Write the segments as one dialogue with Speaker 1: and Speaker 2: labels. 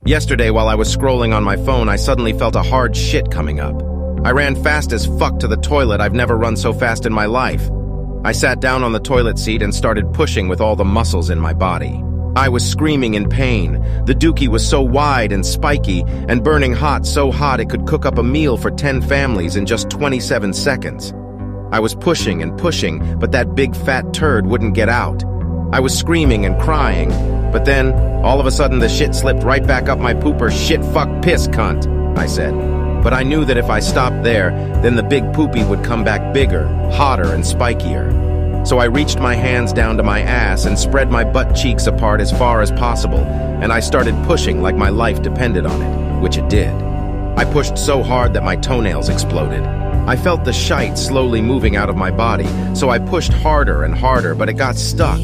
Speaker 1: Yesterday, while I was scrolling on my phone, I suddenly felt a hard shit coming up. I ran fast as fuck to the toilet. I've never run so fast in my life. I sat down on the toilet seat and started pushing with all the muscles in my body. I was screaming in pain. The dookie was so wide and spiky and burning hot, so hot it could cook up a meal for 10 families in just 27 seconds. I was pushing and pushing, but that big fat turd wouldn't get out. I was screaming and crying, but then, all of a sudden, the shit slipped right back up my pooper. Shit, fuck, piss, cunt, I said. But I knew that if I stopped there, then the big poopy would come back bigger, hotter, and spikier. So I reached my hands down to my ass and spread my butt cheeks apart as far as possible, and I started pushing like my life depended on it, which it did. I pushed so hard that my toenails exploded. I felt the shite slowly moving out of my body, so I pushed harder and harder, but it got stuck.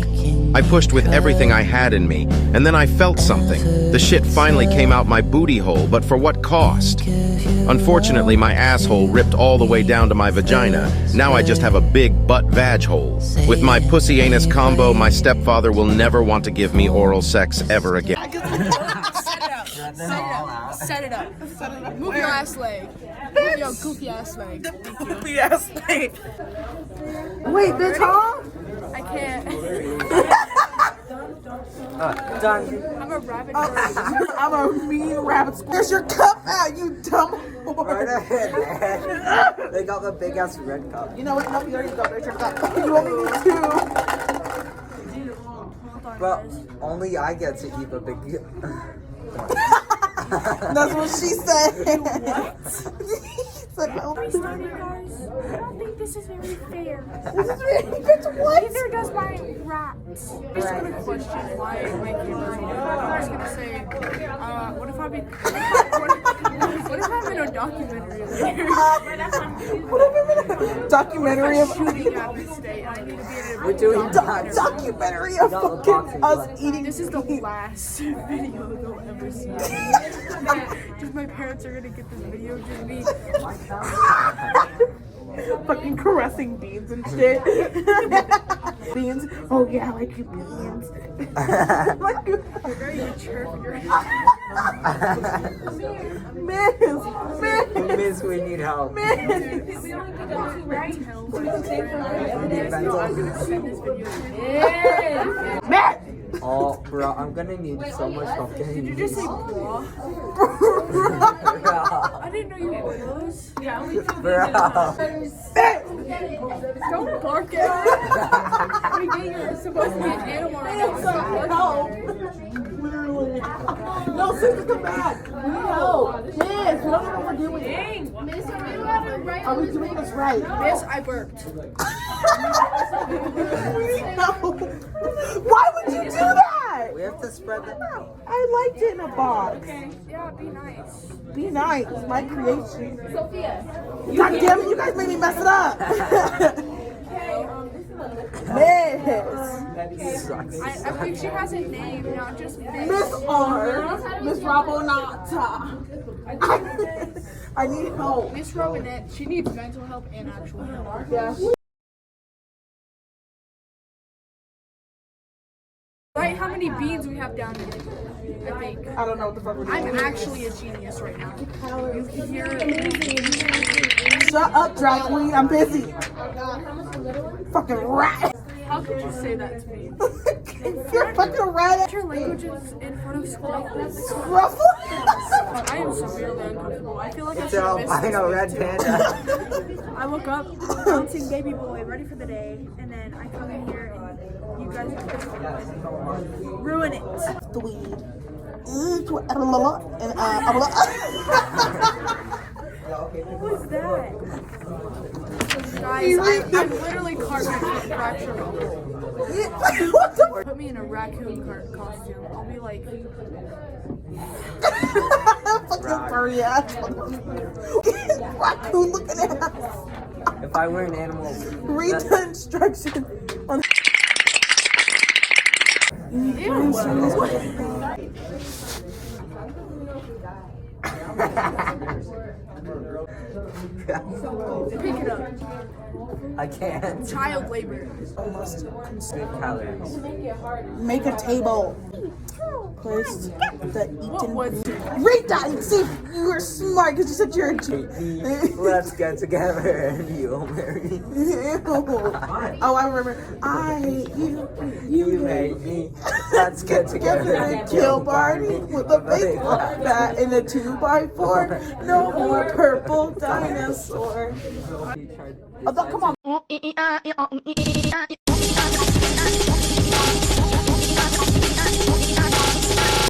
Speaker 1: I pushed with everything I had in me, and then I felt something. The shit finally came out my booty hole, but for what cost? Unfortunately, my asshole ripped all the way down to my vagina. Now I just have a big butt-vag hole. With my pussy-anus combo, my stepfather will never want to give me oral sex ever again.
Speaker 2: Set it up. Move your ass leg. Move your goofy ass leg.
Speaker 3: Goofy ass leg. Wait, bitch, huh?
Speaker 2: I can't.
Speaker 3: Done.
Speaker 2: I'm a rabbit.
Speaker 3: I'm a mean rabbit squirrel. There's your cup out, you dumb whore.
Speaker 4: Right ahead, man. They got the big ass red cup.
Speaker 3: You know what? No, you already got there's your cup. You only need two.
Speaker 4: But only I get to eat the big.
Speaker 3: That's what she said. What? Said,
Speaker 2: Are we starting, guys? I don't think this is very fair.
Speaker 3: This is really good. What?
Speaker 2: Neither does my rats. I'm just gonna question why my camera's on. I'm just gonna say, what if I'm in a documentary later?
Speaker 3: What if I'm in a documentary of
Speaker 2: shooting at this state? I need to be in a
Speaker 4: We're doing
Speaker 3: documentary of fucking us eating.
Speaker 2: This is the last video they'll ever see. Just my parents are gonna get this video of just me.
Speaker 3: Fucking caressing beans and shit. Beans. Oh yeah, I like you beans. Like you.
Speaker 2: You're very mature.
Speaker 4: Miss, we need help. Oh, bro, I'm gonna need so much help getting
Speaker 2: Did you just say bra? I didn't know you had those. Yeah, only two.
Speaker 4: Bro.
Speaker 2: Don't bark at me. You're supposed to be an animal.
Speaker 3: Literally. No, sister, come back. We need help. Miss, we don't know what we're doing.
Speaker 2: Miss, are
Speaker 3: we doing this right?
Speaker 2: Miss, I burped.
Speaker 3: No. Why would you do that?
Speaker 4: We have to spread them out.
Speaker 3: I liked it in a box.
Speaker 2: Okay. Yeah, be nice.
Speaker 3: Be nice. My creation.
Speaker 2: Sophia.
Speaker 3: God damn it, you guys made me mess it up. Miss.
Speaker 2: I think she has a name, not just
Speaker 3: Miss R. Miss Robonata. I need help.
Speaker 2: Miss Robinette. She needs mental help and actual help.
Speaker 3: Yeah.
Speaker 2: Right, how many beans we have down here? I think.
Speaker 3: I don't know what the fuck we're doing.
Speaker 2: I'm actually a genius right now. You can hear
Speaker 3: Shut up, drag queen. I'm busy. Fucking rat.
Speaker 2: How could you say that to me?
Speaker 3: You're a fucking rat.
Speaker 2: Your language is in front of school like this.
Speaker 3: Ruffle.
Speaker 2: I am severely uncomfortable. I feel like I
Speaker 4: It's
Speaker 2: should
Speaker 4: an
Speaker 2: have missed
Speaker 4: albino
Speaker 2: this.
Speaker 4: red panda.
Speaker 2: I woke up bouncing baby boy, ready for the day, and then I come in here and you guys ruin it.
Speaker 3: The weed. And
Speaker 2: What was that? Guys, I'm literally carpet fractured.
Speaker 3: what the?
Speaker 2: Put me in a raccoon costume. I'll be like,
Speaker 3: Fucking furry ass. Raccoon looking ass.
Speaker 4: If I were an animal,
Speaker 3: Read the instructions on.
Speaker 2: Pick it up.
Speaker 4: I can't.
Speaker 2: Child labor.
Speaker 3: Almost
Speaker 4: Good calories.
Speaker 3: make a table. Place the eaten.
Speaker 2: was
Speaker 3: Read that and see if you were smart because you said you're a Jew.
Speaker 4: Let's get together and you'll marry me.
Speaker 3: Oh, I remember. You
Speaker 4: made me. Let's get together
Speaker 3: together and kill Barney with a big bat in a 2x4. No more purple dinosaur. Oh, come on.